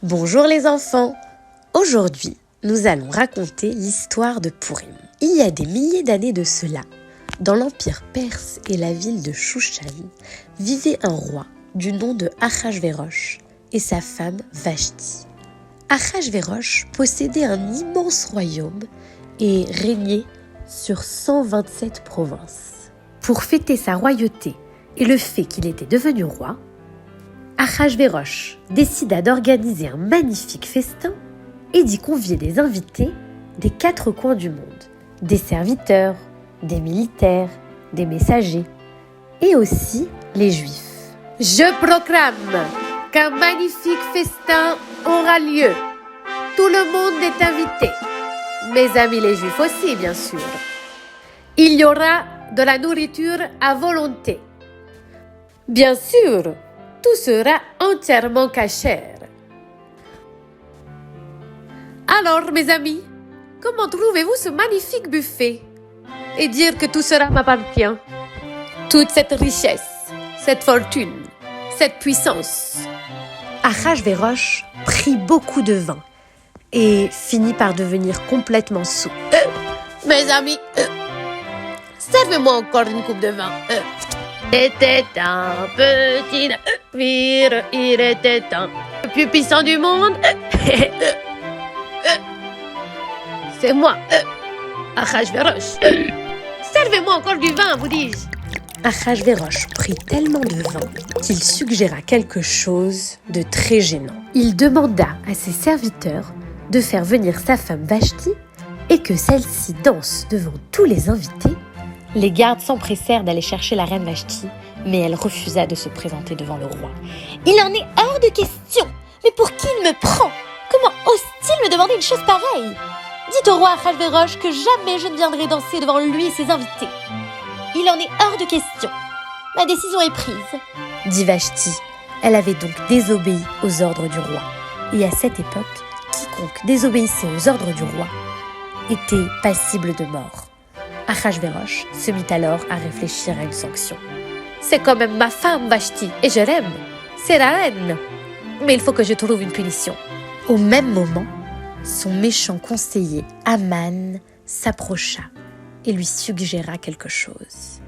Bonjour les enfants! Aujourd'hui, nous allons raconter l'histoire de Pourim. Il y a des milliers d'années de cela, dans l'empire perse et la ville de Shushan, vivait un roi du nom de Achashvérosh et sa femme Vashti. Achashvérosh possédait un immense royaume et régnait sur 127 provinces. Pour fêter sa royauté et le fait qu'il était devenu roi, Achashvérosh décida d'organiser un magnifique festin et d'y convier des invités des 4 coins du monde, des serviteurs, des militaires, des messagers et aussi les Juifs. Je proclame qu'un magnifique festin aura lieu. Tout le monde est invité. Mes amis les Juifs aussi, bien sûr. Il y aura de la nourriture à volonté. Bien sûr, tout sera entièrement cachère. Alors, mes amis, comment trouvez-vous ce magnifique buffet? Et dire que tout cela m'appartient. Toute cette richesse, cette fortune, cette puissance. Achashvérosh prit beaucoup de vin et finit par devenir complètement saoul. Mes amis, servez-moi encore une coupe de vin. Était un petit navire, il était le plus puissant du monde. C'est moi, Achashvérosh. Servez-moi encore du vin, vous dis-je. Achashvérosh prit tellement de vin qu'il suggéra quelque chose de très gênant. Il demanda à ses serviteurs de faire venir sa femme Vashti et que celle-ci danse devant tous les invités. Les gardes s'empressèrent d'aller chercher la reine Vashti, mais elle refusa de se présenter devant le roi. « Il en est hors de question. Mais pour qui il me prend? Comment ose-t-il me demander une chose pareille? Dites au roi Achashvérosh que jamais je ne viendrai danser devant lui et ses invités. Il en est hors de question. Ma décision est prise. » dit Vashti. Elle avait donc désobéi aux ordres du roi. Et à cette époque, quiconque désobéissait aux ordres du roi était passible de mort. Achashvérosh se mit alors à réfléchir à une sanction. C'est quand même ma femme Vashti et je l'aime. C'est la reine. Mais il faut que je trouve une punition. Au même moment, son méchant conseiller Aman s'approcha et lui suggéra quelque chose.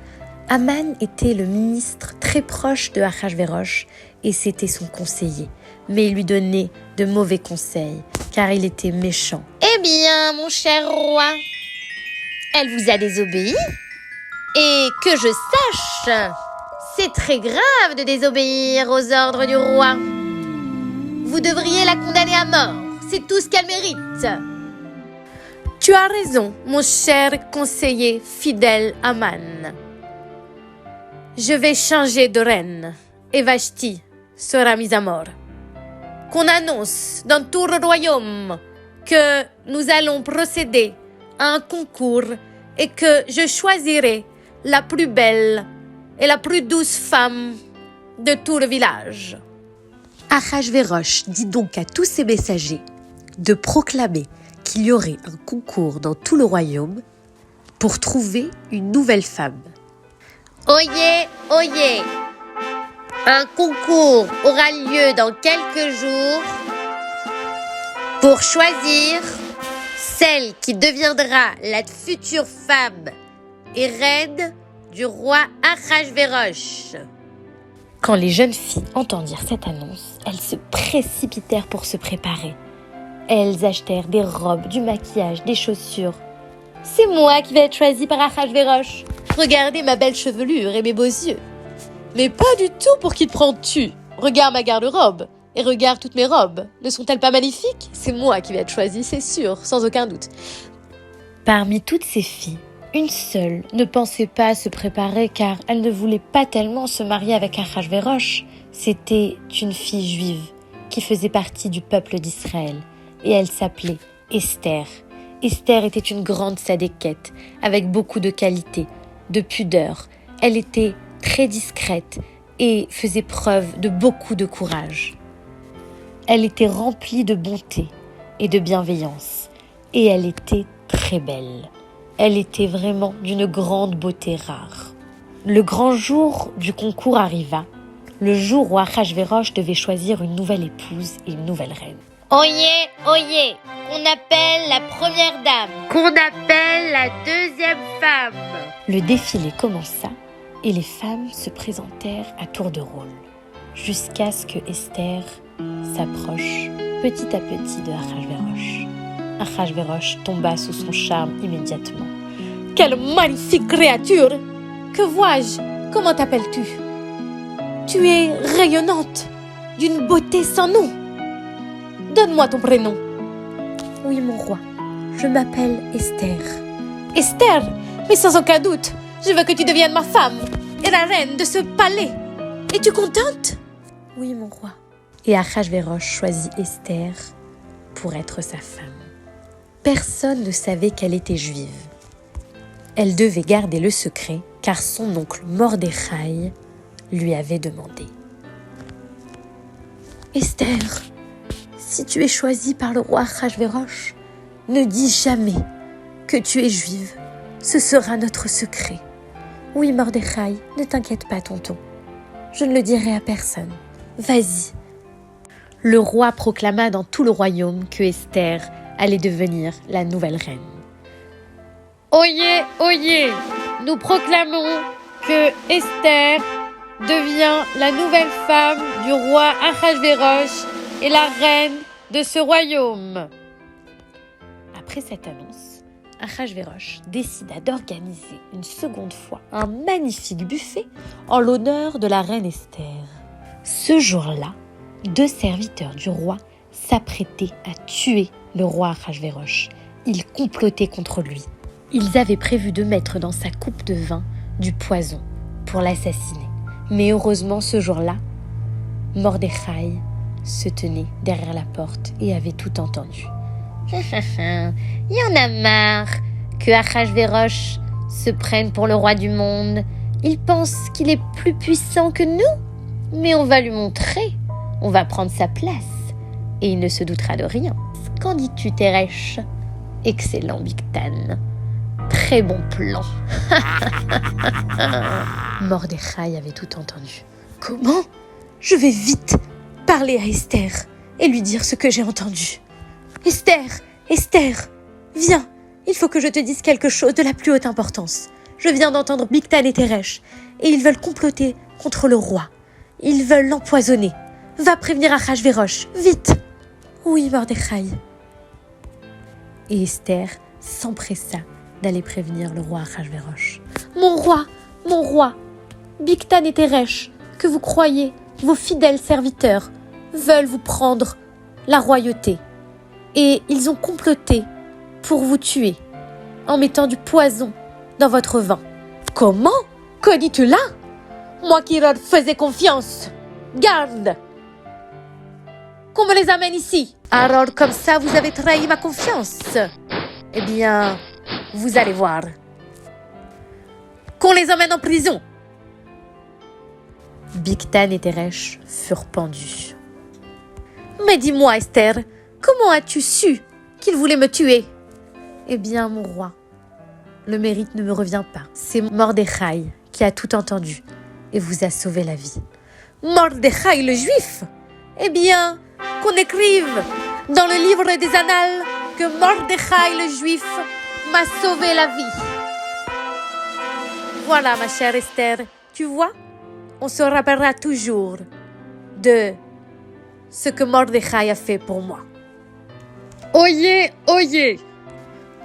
Aman était le ministre très proche de Achashvérosh et c'était son conseiller. Mais il lui donnait de mauvais conseils car il était méchant. « Eh bien, mon cher roi, elle vous a désobéi et que je sache, c'est très grave de désobéir aux ordres du roi. Vous devriez la condamner à mort, c'est tout ce qu'elle mérite. » Tu as raison, mon cher conseiller fidèle Aman. Je vais changer de reine et Vashti sera mise à mort. Qu'on annonce dans tout le royaume que nous allons procéder à un concours et que je choisirai la plus belle et la plus douce femme de tout le village. Achashvérosh dit donc à tous ses messagers de proclamer qu'il y aurait un concours dans tout le royaume pour trouver une nouvelle femme. Oyez, oyez! Un concours aura lieu dans quelques jours pour choisir celle qui deviendra la future femme et reine du roi Achashvérosh. Quand les jeunes filles entendirent cette annonce, elles se précipitèrent pour se préparer. Elles achetèrent des robes, du maquillage, des chaussures. « C'est moi qui vais être choisie par Achashvérosh. Regardez ma belle chevelure et mes beaux yeux. » « Mais pas du tout pour qui te prends-tu? Regarde ma garde-robe et regarde toutes mes robes. Ne sont-elles pas magnifiques? C'est moi qui vais être choisie, c'est sûr, sans aucun doute. » Parmi toutes ces filles, une seule ne pensait pas à se préparer car elle ne voulait pas tellement se marier avec Achashvérosh. C'était une fille juive qui faisait partie du peuple d'Israël et elle s'appelait Esther. Esther était une grande sadéquette avec beaucoup de qualités, de pudeur. Elle était très discrète et faisait preuve de beaucoup de courage. Elle était remplie de bonté et de bienveillance et elle était très belle. Elle était vraiment d'une grande beauté rare. Le grand jour du concours arriva. Le jour où Achashvérosh devait choisir une nouvelle épouse et une nouvelle reine. Oyez, oyez, qu'on appelle la première dame. Qu'on appelle la deuxième femme. Le défilé commença et les femmes se présentèrent à tour de rôle, jusqu'à ce que Esther s'approche petit à petit de Achashvérosh. Achashvérosh tomba sous son charme immédiatement. Quelle magnifique créature! Que vois-je? Comment t'appelles-tu? Tu es rayonnante, d'une beauté sans nom. Donne-moi ton prénom. Oui, mon roi, je m'appelle Esther. Esther? Mais sans aucun doute, je veux que tu deviennes ma femme et la reine de ce palais. Es-tu contente? Oui, mon roi. Et Achashvérosh choisit Esther pour être sa femme. Personne ne savait qu'elle était juive. Elle devait garder le secret car son oncle Mordechai lui avait demandé. Esther, si tu es choisie par le roi Achashvérosh, ne dis jamais que tu es juive. Ce sera notre secret. Oui, Mordechai, ne t'inquiète pas, tonton. Je ne le dirai à personne. Vas-y. Le roi proclama dans tout le royaume que Esther allait devenir la nouvelle reine. Oyez, oyez, nous proclamons que Esther devient la nouvelle femme du roi Achashvérosh et la reine de ce royaume. Après cette annonce, Achashvérosh décida d'organiser une seconde fois un magnifique buffet en l'honneur de la reine Esther. Ce jour-là, 2 serviteurs du roi s'apprêtaient à tuer le roi Achashvérosh. Ils complotaient contre lui. Ils avaient prévu de mettre dans sa coupe de vin du poison pour l'assassiner. Mais heureusement, ce jour-là, Mordechai se tenait derrière la porte et avait tout entendu. Il y en a marre que Achashvérosh se prenne pour le roi du monde. Il pense qu'il est plus puissant que nous. Mais on va lui montrer. On va prendre sa place. Et il ne se doutera de rien. Qu'en dis-tu, Teresh? Excellent, Bigtan. Très bon plan. Mordechai avait tout entendu. Comment? Je vais vite parler à Esther et lui dire ce que j'ai entendu. Esther, Esther, viens, il faut que je te dise quelque chose de la plus haute importance. Je viens d'entendre Bigtan et Teresh et ils veulent comploter contre le roi. Ils veulent l'empoisonner. Va prévenir Achashvérosh, vite. Oui, Mordechai. Et Esther s'empressa d'aller prévenir le roi Achashvérosh. Mon roi, Bigtan et Teresh, que vous croyez, vos fidèles serviteurs, veulent vous prendre la royauté. Et ils ont comploté pour vous tuer en mettant du poison dans votre vin. Comment? Que dis-tu là? Moi qui leur faisais confiance. Garde! Qu'on me les amène ici. Alors comme ça, vous avez trahi ma confiance. Eh bien, vous allez voir. Qu'on les emmène en prison. Bigtan et Teresh furent pendus. Mais dis-moi, Esther, comment as-tu su qu'ils voulaient me tuer? Eh bien, mon roi, le mérite ne me revient pas. C'est Mordechai qui a tout entendu et vous a sauvé la vie. Mordechai le juif? Eh bien, qu'on écrive dans le livre des annales que Mordechai le juif m'a sauvé la vie. Voilà, ma chère Esther, tu vois, on se rappellera toujours de ce que Mordechai a fait pour moi. Oyez, oyez,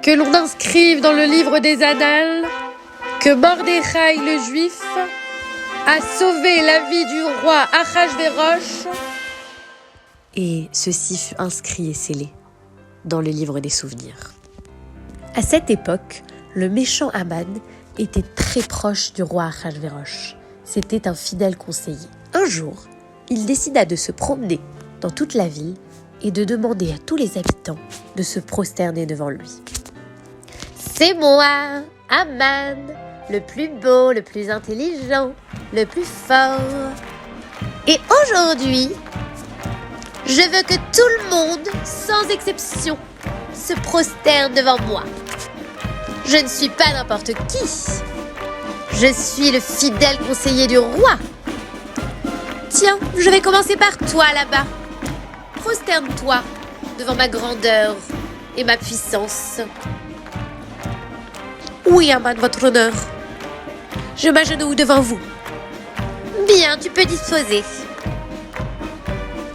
que l'on inscrive dans le livre des annales que Mordechai le juif a sauvé la vie du roi Achashvérosh. Et ceci fut inscrit et scellé dans le livre des souvenirs. À cette époque, le méchant Haman était très proche du roi Achashvérosh. C'était un fidèle conseiller. Un jour, il décida de se promener dans toute la ville et de demander à tous les habitants de se prosterner devant lui. C'est moi, Haman, le plus beau, le plus intelligent, le plus fort. Et aujourd'hui, je veux que tout le monde, sans exception, se prosterne devant moi. Je ne suis pas n'importe qui. Je suis le fidèle conseiller du roi. Tiens, je vais commencer par toi là-bas. Prosterne-toi devant ma grandeur et ma puissance. Oui, Aman, votre honneur. Je m'agenouille devant vous. Bien, tu peux disposer.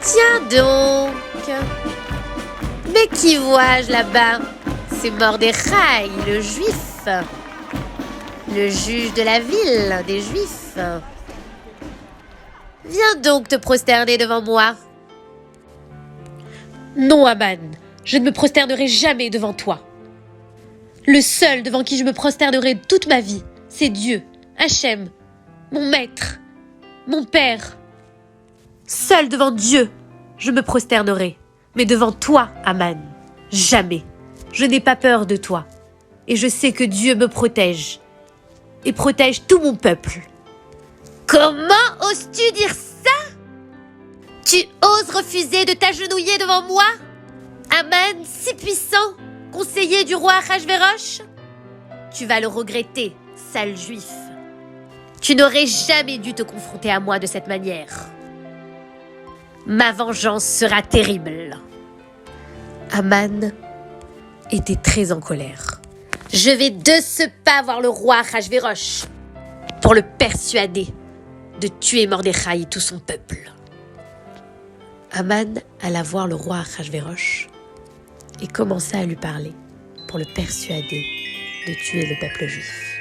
Tiens donc. Mais qui vois-je là-bas? C'est Mordechai, le juif. Le juge de la ville des Juifs. Viens donc te prosterner devant moi. Non, Aman, je ne me prosternerai jamais devant toi. Le seul devant qui je me prosternerai toute ma vie, c'est Dieu, Hachem, mon maître, mon père. Seul devant Dieu, je me prosternerai. Mais devant toi, Aman, jamais. Je n'ai pas peur de toi. Et je sais que Dieu me protège. Et protège tout mon peuple. Comment oses-tu dire ça? Tu oses refuser de t'agenouiller devant moi? Aman, si puissant, conseiller du roi Achashverosh? Tu vas le regretter, sale juif. Tu n'aurais jamais dû te confronter à moi de cette manière. Ma vengeance sera terrible. Aman était très en colère. Je vais de ce pas voir le roi Achashverosh pour le persuader de tuer Mordechai et tout son peuple. Aman alla voir le roi Achashverosh et commença à lui parler pour le persuader de tuer le peuple juif.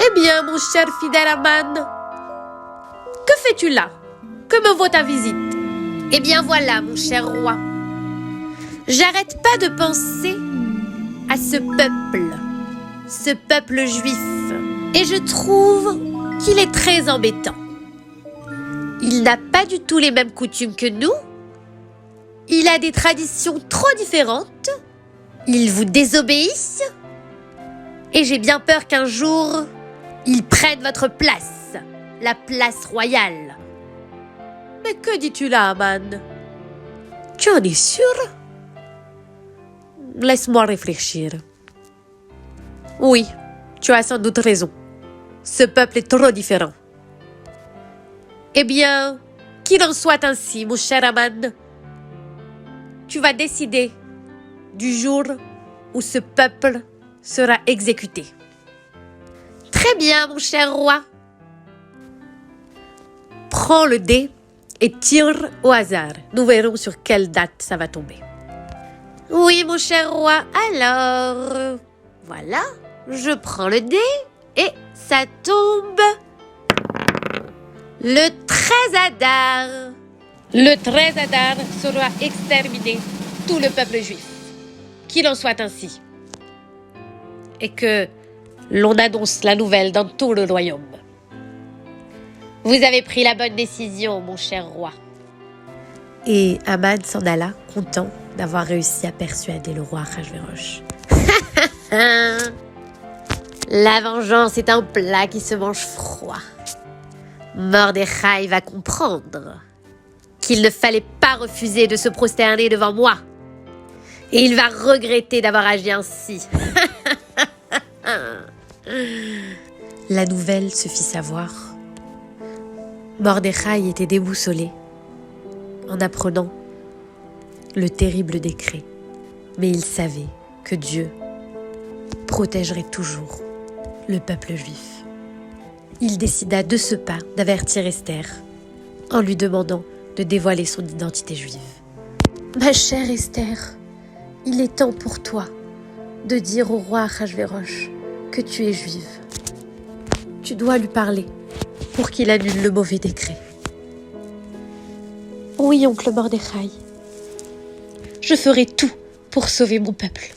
Eh bien, mon cher fidèle Aman, que fais-tu là? Que me vaut ta visite? Eh bien voilà, mon cher roi. J'arrête pas de penser à ce peuple juif, et je trouve qu'il est très embêtant. Il n'a pas du tout les mêmes coutumes que nous. Il a des traditions trop différentes. Il vous désobéit. Et j'ai bien peur qu'un jour, il prenne votre place, la place royale. Mais que dis-tu là, Aman? Tu en es sûr? Laisse-moi réfléchir. Oui, tu as sans doute raison. Ce peuple est trop différent. Eh bien, qu'il en soit ainsi, mon cher Aman. Tu vas décider du jour où ce peuple sera exécuté. Très bien, mon cher roi. Prends le dé et tire au hasard. Nous verrons sur quelle date ça va tomber. Oui, mon cher roi, alors... Voilà, je prends le dé et ça tombe... Le 13 Adar. Le 13 Adar sera exterminé tout le peuple juif. Qu'il en soit ainsi. Et que l'on annonce la nouvelle dans tout le royaume. Vous avez pris la bonne décision, mon cher roi. Et Aman s'en alla, content d'avoir réussi à persuader le roi Achashverosh. La vengeance est un plat qui se mange froid. Mordechai va comprendre qu'il ne fallait pas refuser de se prosterner devant moi. Et il va regretter d'avoir agi ainsi. La nouvelle se fit savoir. Mordechai était déboussolé en apprenant le terrible décret. Mais il savait que Dieu protégerait toujours le peuple juif. Il décida de ce pas d'avertir Esther en lui demandant de dévoiler son identité juive. Ma chère Esther, il est temps pour toi de dire au roi Achashverosh que tu es juive. Tu dois lui parler pour qu'il annule le mauvais décret. Oui, oncle Mordechai. Je ferai tout pour sauver mon peuple.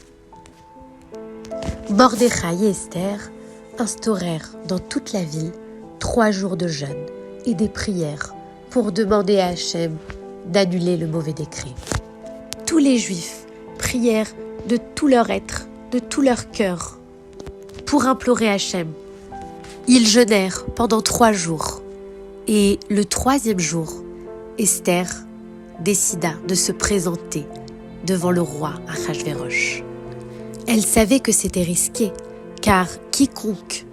Mordechai et Esther instaurèrent dans toute la ville 3 jours de jeûne et des prières pour demander à Hachem d'annuler le mauvais décret. Tous les Juifs prièrent de tout leur être, de tout leur cœur, pour implorer Hachem. Ils jeûnèrent pendant 3 jours et le 3e jour, Esther décida de se présenter devant le roi Achashverosh. Elle savait que c'était risqué, car quiconque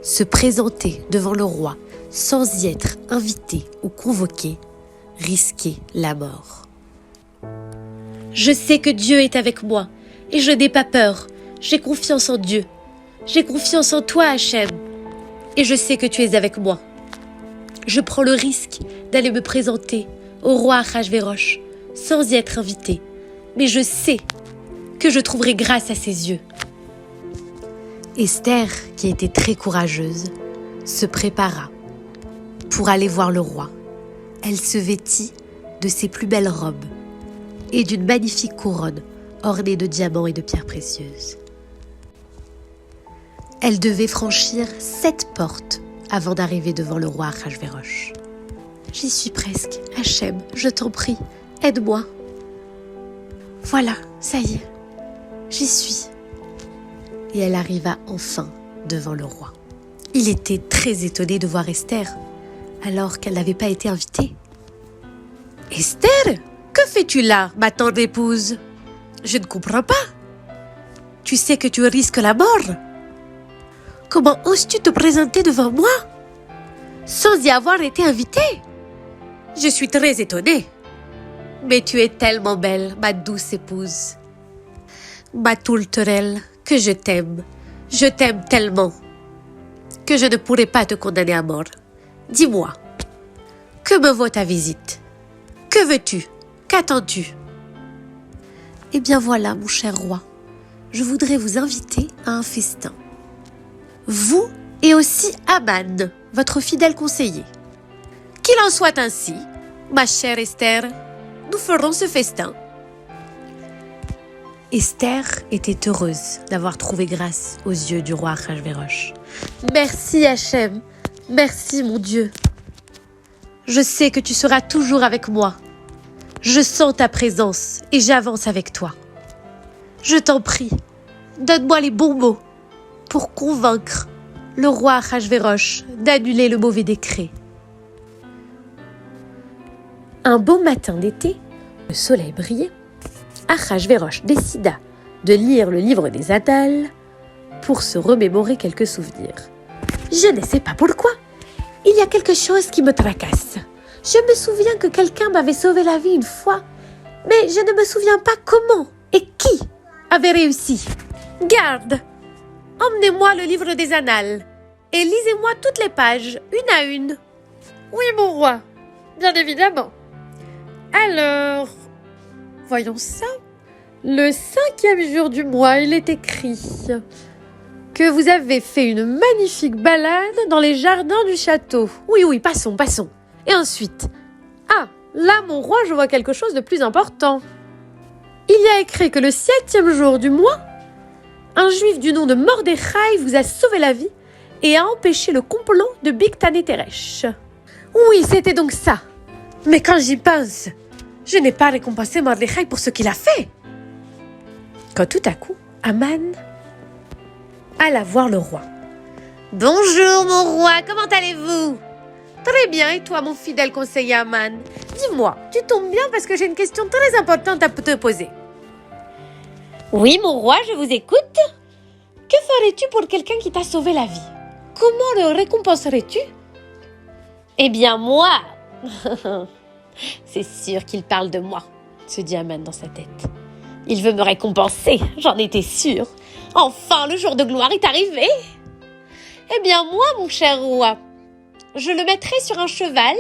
se présentait devant le roi sans y être invité ou convoqué, risquer la mort. Je sais que Dieu est avec moi et je n'ai pas peur. J'ai confiance en Dieu. J'ai confiance en toi, Hachem. Et je sais que tu es avec moi. Je prends le risque d'aller me présenter au roi Achashvérosh sans y être invité. Mais je sais que je trouverai grâce à ses yeux. Esther, qui était très courageuse, se prépara pour aller voir le roi. Elle se vêtit de ses plus belles robes et d'une magnifique couronne ornée de diamants et de pierres précieuses. Elle devait franchir 7 portes avant d'arriver devant le roi Achashvérosh. « J'y suis presque, Hachem, je t'en prie, aide-moi. » Voilà, ça y est, j'y suis. Et elle arriva enfin devant le roi. Il était très étonné de voir Esther, alors qu'elle n'avait pas été invitée. « Esther, que fais-tu là, ma tendre épouse? Je ne comprends pas. Tu sais que tu risques la mort. Comment oses-tu te présenter devant moi sans y avoir été invitée? Je suis très étonnée. Mais tu es tellement belle, ma douce épouse. Ma tourterelle, que je t'aime tellement que je ne pourrai pas te condamner à mort. Dis-moi, que me vaut ta visite? Que veux-tu? Qu'attends-tu? Eh bien voilà, mon cher roi, je voudrais vous inviter à un festin. Vous et aussi Aman, votre fidèle conseiller. Qu'il en soit ainsi, ma chère Esther, nous ferons ce festin. Esther était heureuse d'avoir trouvé grâce aux yeux du roi Achashvérosh. Merci Hachem, merci mon Dieu. Je sais que tu seras toujours avec moi. Je sens ta présence et j'avance avec toi. Je t'en prie, donne-moi les bons mots pour convaincre le roi Achashvérosh d'annuler le mauvais décret. Un beau matin d'été, le soleil brillait. Achashvérosh décida de lire le livre des Annales pour se remémorer quelques souvenirs. Je ne sais pas pourquoi, il y a quelque chose qui me tracasse. Je me souviens que quelqu'un m'avait sauvé la vie une fois, mais je ne me souviens pas comment et qui avait réussi. Garde, emmenez-moi le livre des Annales et lisez-moi toutes les pages, une à une. Oui, mon roi, bien évidemment. Alors, voyons ça. Le 5e jour du mois, il est écrit que vous avez fait une magnifique balade dans les jardins du château. Oui, passons. Et ensuite, là, mon roi, je vois quelque chose de plus important. Il y a écrit que le 7e jour du mois, un juif du nom de Mordechai vous a sauvé la vie et a empêché le complot de Bigtan et Teresh. Oui, c'était donc ça. Mais quand j'y pense, je n'ai pas récompensé Mordechai pour ce qu'il a fait. Quand tout à coup, Aman alla voir le roi. Bonjour mon roi, comment allez-vous? Très bien, et toi mon fidèle conseiller Aman? Dis-moi, tu tombes bien parce que j'ai une question très importante à te poser. Oui, mon roi, je vous écoute. Que ferais-tu pour quelqu'un qui t'a sauvé la vie? Comment le récompenserais-tu? Eh bien, moi... C'est sûr qu'il parle de moi, se dit Aman dans sa tête. Il veut me récompenser, j'en étais sûre. Enfin, le jour de gloire est arrivé. Eh bien, moi, mon cher roi, je le mettrai sur un cheval,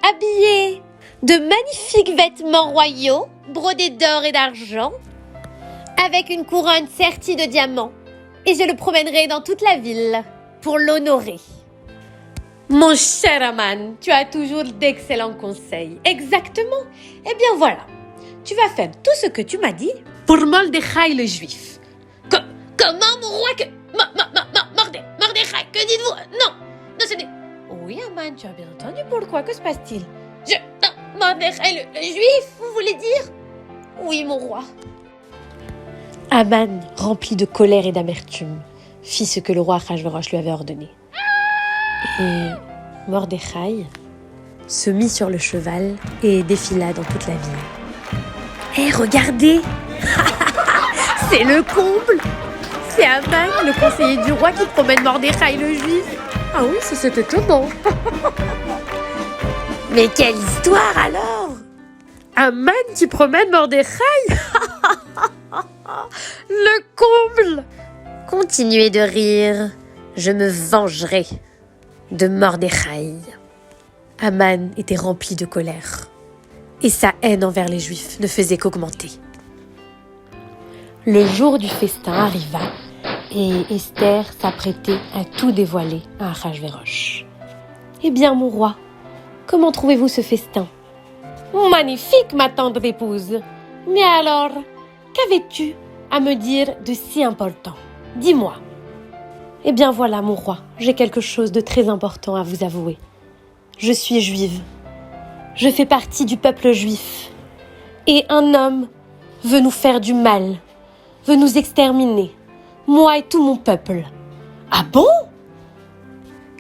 habillé de magnifiques vêtements royaux, brodés d'or et d'argent, avec une couronne sertie de diamants, et je le promènerai dans toute la ville pour l'honorer. Mon cher Aman, tu as toujours d'excellents conseils. Exactement. Eh bien voilà, tu vas faire tout ce que tu m'as dit pour Mordechai le juif. Comment, mon roi, que... Mordechai, que dites-vous? Non, ce n'est... Oui, Aman, tu as bien entendu. Pourquoi? Que se passe-t-il? Mordechai le juif, vous voulez dire? Oui, mon roi. Aman, rempli de colère et d'amertume, fit ce que le roi Achashvérosh lui avait ordonné. Et Mordechai se mit sur le cheval et défila dans toute la ville. Hé, regardez! C'est le comble! C'est Aman, le conseiller du roi, qui promène Mordechai le juif. Ah oui, ça c'est étonnant. Mais quelle histoire alors! Aman qui promène Mordechai. Le comble. Continuez de rire, je me vengerai de Mordechai. Aman était rempli de colère. Et sa haine envers les Juifs ne faisait qu'augmenter. Le jour du festin arriva et Esther s'apprêtait à tout dévoiler à Achashverosh. « Eh bien, mon roi, comment trouvez-vous ce festin ?»« Magnifique, ma tendre épouse. Mais alors, qu'avais-tu à me dire de si important? Dis-moi. »« Eh bien voilà, mon roi, j'ai quelque chose de très important à vous avouer. Je suis juive. Je fais partie du peuple juif. Et un homme veut nous faire du mal, veut nous exterminer, moi et tout mon peuple. »« Ah bon?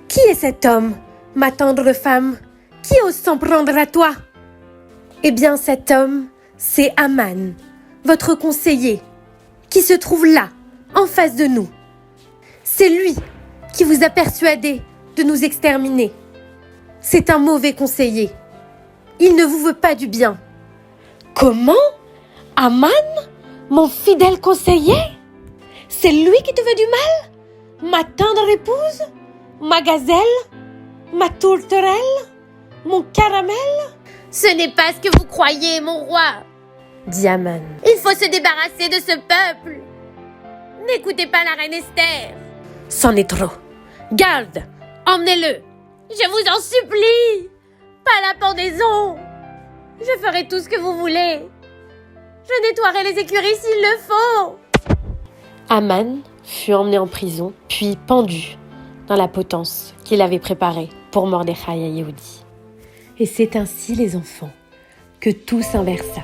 Qui est cet homme, ma tendre femme? Qui ose s'en prendre à toi? » ?»« Eh bien cet homme, c'est Aman, votre conseiller, qui se trouve là, en face de nous. C'est lui qui vous a persuadé de nous exterminer. C'est un mauvais conseiller. Il ne vous veut pas du bien. »« Comment? Aman, mon fidèle conseiller? C'est lui qui te veut du mal? Ma tendre épouse? Ma gazelle? Ma tourterelle? Mon caramel? » ?»« Ce n'est pas ce que vous croyez, mon roi. dit Aman. Il faut se débarrasser de ce peuple. N'écoutez pas la reine Esther. C'en est trop. Garde, emmenez-le. Je vous en supplie. Pas la pendaison. Je ferai tout ce que vous voulez. Je nettoierai les écuries s'il le faut. Aman fut emmené en prison, puis pendu dans la potence qu'il avait préparée pour Mordechai et Yehudi. Et c'est ainsi, les enfants, que tout s'inversa.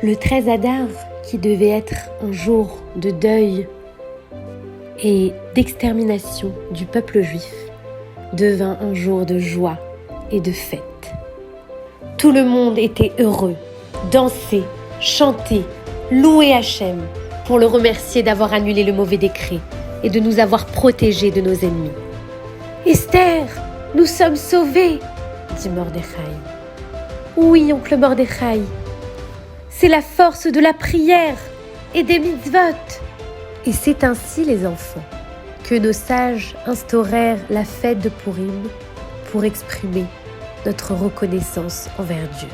Le 13 Adar, qui devait être un jour de deuil et d'extermination du peuple juif, devint un jour de joie et de fête. Tout le monde était heureux, dansait, chantait, louait Hachem pour le remercier d'avoir annulé le mauvais décret et de nous avoir protégés de nos ennemis. « Esther, nous sommes sauvés !» dit Mordechai. « Oui, oncle Mordechai, c'est la force de la prière et des mitzvot. » Et c'est ainsi, les enfants, que nos sages instaurèrent la fête de Purim pour exprimer notre reconnaissance envers Dieu.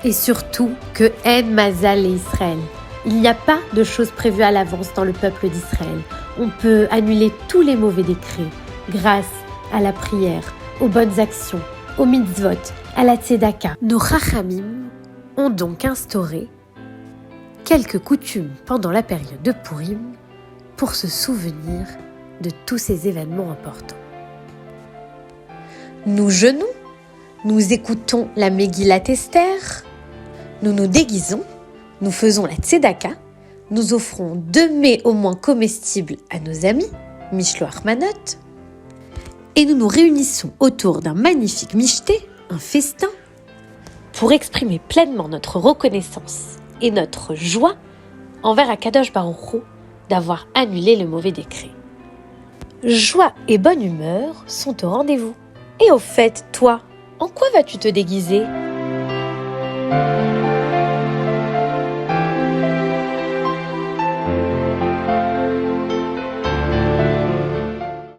Et surtout que En Mazal et Israël. Il n'y a pas de choses prévues à l'avance dans le peuple d'Israël. On peut annuler tous les mauvais décrets grâce à la prière, aux bonnes actions, aux mitzvot, à la tzedaka. Nos Chachamim ont donc instauré quelques coutumes pendant la période de Purim pour se souvenir de tous ces événements importants. Nous jeûnons, nous écoutons la Megillat Esther, nous nous déguisons, nous faisons la tzedaka, nous offrons 2 mets au moins comestibles à nos amis, Mishloach Manot, et nous nous réunissons autour d'un magnifique michté, un festin, pour exprimer pleinement notre reconnaissance et notre joie envers Akadosh Baruch Hu d'avoir annulé le mauvais décret. Joie et bonne humeur sont au rendez-vous. Et au fait, toi, en quoi vas-tu te déguiser ?